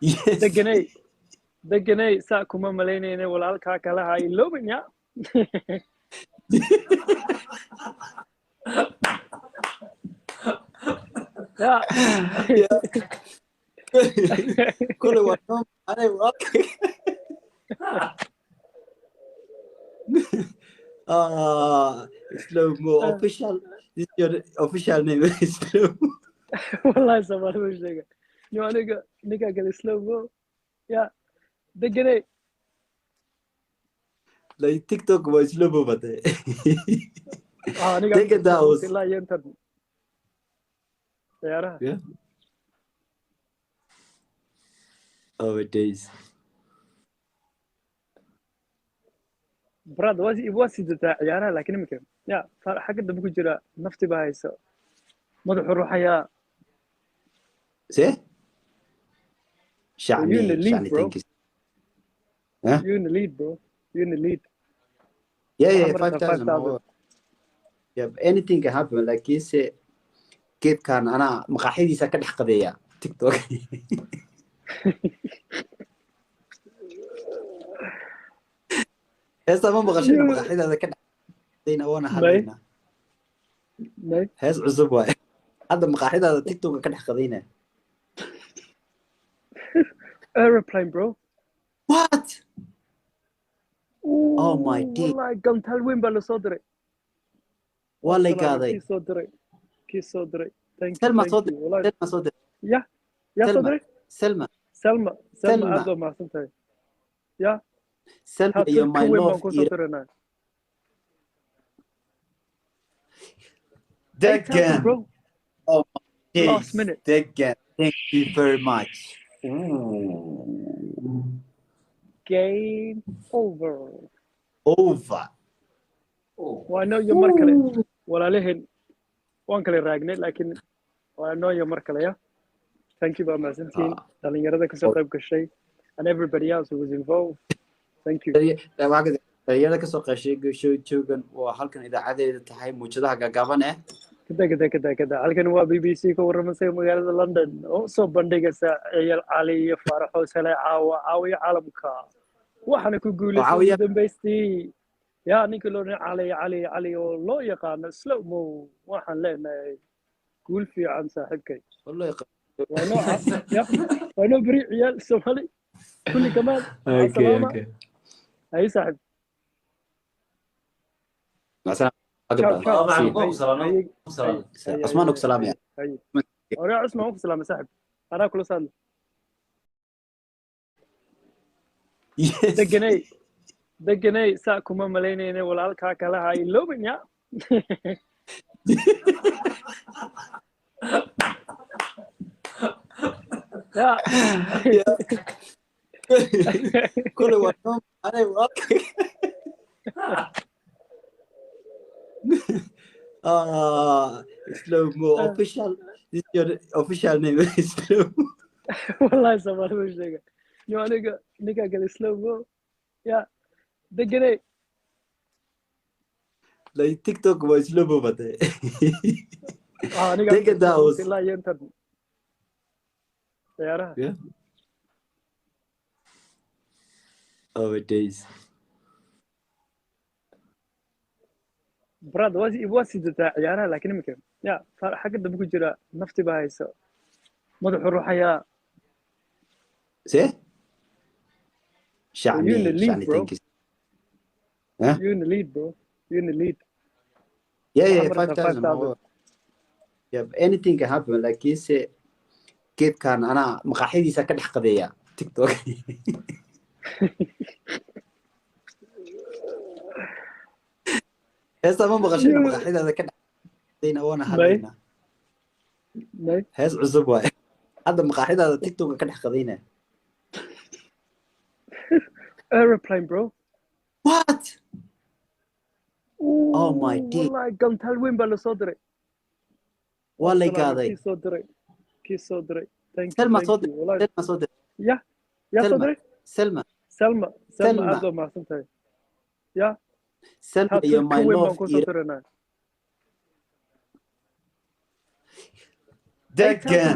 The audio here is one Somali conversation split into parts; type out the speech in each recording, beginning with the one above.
Yes. deganay saa kuma malaynayna walaalkaa kale ha iloobin ya ya Yeah. كل واحد أنا وراك. Slow mo official. This is your official name. Slow mo. wallahi Soomaali ma sheega yo aniga ninka kale slow mo ya deganay Like TikTok was slow mo bate. aniga Take it down. ilaa iyo intan ciyaaraha Yeah. Oh, it is. brad waa sidataa ciyaaraha laakiin imika ya xagga dambe ku jira nafti baa hayso madaxu ruxayaa See? you in the lead, Shani, bro. thank you. Huh? You in the lead, bro. You in the lead. Yeah, Waxaa 5,000. markaa 5,000. Yeah, anything can happen. Like you say, geedkan anaa maqaaxidiisa ka dhex qadeeya TikTok. heesta ma maqashayna maqaaxidaada ka dhex qadeyna waana hadlayna Nay. hees cusub waaye hadda maqaaxidaada TikTok ka dhex qadeyna Aeroplane, bro. What? Oh my day. Wallahi gantaal weyn baa lasoo diray. waa la gaaday Kii soo diray. Thank Selma you. soo diray Selma soo diray Ya. Yaa soo diray? Selma Selma aad oo mahadsan tahay. Ya. Selma iyo my weyn baan love ku soo diranaa. Degan. Bro. Oh my days. Last minute. Degan. Thank you very much. Ooh. Game over. Over. Waa noo iyo mar kale walaalaheen waan kale raagnay laakiin waa noo iyo mar kale ya thank you baa mahadsantihiin dhalinyarada kasoo qayb gashay and everybody else who was involved thank you dhalinyarada kasoo qeeshay joogan waa halkan idaacadeeda tahay muujadaha gaagaaban kada halkan waa BBC ka warramasay magaalada London oo soo bandhigaysa ciyaal cali iyo faaraxo sale caawiya caalamka waxaana ku guuleystay dambaystii يا نيكولون علي والله يقان سلو مو واحد لنا قول في عن صاحبك والله يقان وانا بريء عيال سومالي كل كمان اوكي اي صاحب مثلا عثمان سلام يا ورا عثمان سلام صاحب انا كل سنه deganay saa kuma malaynayna walaalkaa kale ha iloobin ya كل واحد أنا وراك slow mo official. This is your official name. Slow mo. والله Soomaali ma sheega yo aniga ninka kale slow mo ya deganay like TikTok was slow mo bate aniga take it down ilaa iyo intan ciyaaraha yeah oh it is brad waa sidataa ciyaaraha laakiin imika ya xagga dambe ku jira nafti baa hayso madaxu ruxayaa see Shani, thank you. Huh? You in the lead, bro. You in the lead. Yeah, 5,000. Yeah, anything can happen. Like you say, geedkan anaa maqaaxidiisa ka dhex qadeeya TikTok. heesta ma maqashayna maqaaxidaada ka dhex qadeyna waana hadlayna hees cusub waaye hadda maqaaxidaada TikTok ka dhex qadeyna Aeroplane, bro. What? Oh my day. Wallahi gantaal weyn baa lasoo diray. waa la gaaday kii soo diray. Thank you. Selma soo diray. Ya soo diray? Selma aad oo mahadsan tahay. Ya. Selma iyo my love Degan.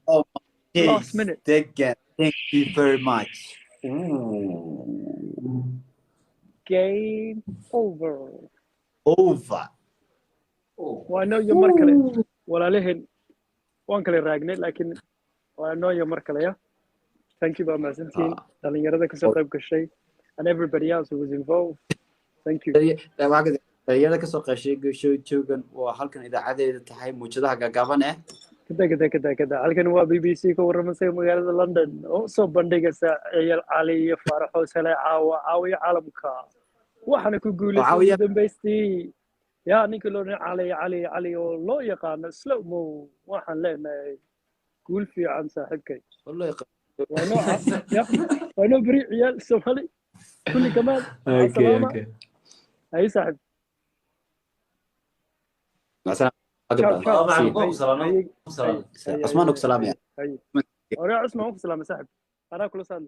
Oh my days. Last minute. Degan. Thank you very much. Game over. Over. waa noo iyo mar kale walaalaheen waan kale raagnay laakiin waa noo iyo mar kale ya thank you baa mahadsantiin dhalinyarada kasoo qayb gashay and everybody else who was involved thank you dhalinyarada kasoo qeeshay joogan waa halkan idaacadeeda tahay muujadaha gaagaaban kada halkan waa BBC ka warramasay magaalada London oo soo bandhigaysa Eyal Cali iyo Faaraxo Sale caawiya caalamka waxaana ku guuleystay dambaystii يا نيكولون علي والله يقان سلو مو واحد لنا قول في عن صاحبك والله وانا بريء عيال الصومالي كل كمان اوكي اي صاحب مع السلامه عثمانك سلام يا انا اسمعك سلام صاحب انا كل سنه